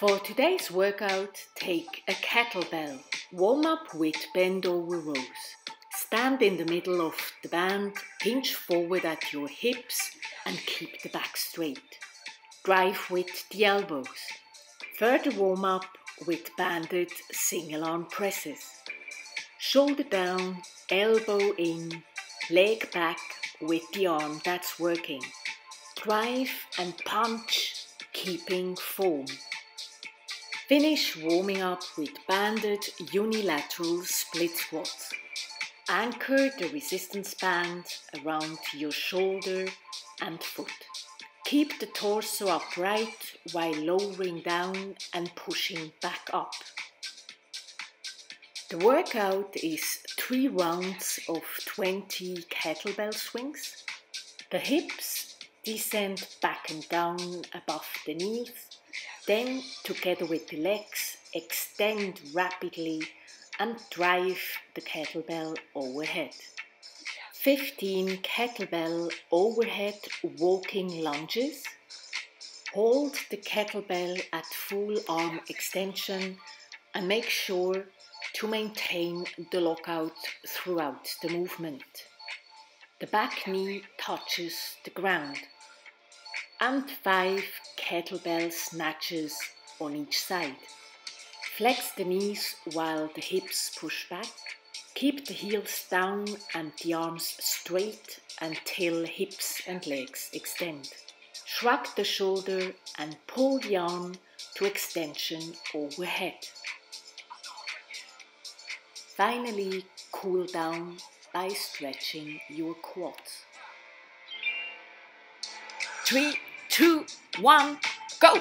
For today's workout, take a kettlebell. Warm up with bend over rows. Stand in the middle of the band, hinge forward at your hips and keep the back straight. Drive with the elbows. Further warm up with banded single arm presses. Shoulder down, elbow in, leg back with the arm that's working. Drive and punch, keeping form. Finish warming up with banded unilateral split squats. Anchor the resistance band around your shoulder and foot. Keep the torso upright while lowering down and pushing back up. The workout is 3 rounds of 20 kettlebell swings. The hips descend back and down above the knees. Then, together with the legs, extend rapidly and drive the kettlebell overhead. 15 kettlebell overhead walking lunges. Hold the kettlebell at full arm extension and make sure to maintain the lockout throughout the movement. The back knee touches the ground. And 5 kettlebell snatches on each side. Flex the knees while the hips push back. Keep the heels down and the arms straight until hips and legs extend. Shrug the shoulder and pull the arm to extension overhead. Finally, cool down by stretching your quads. 3, 2, 1, go!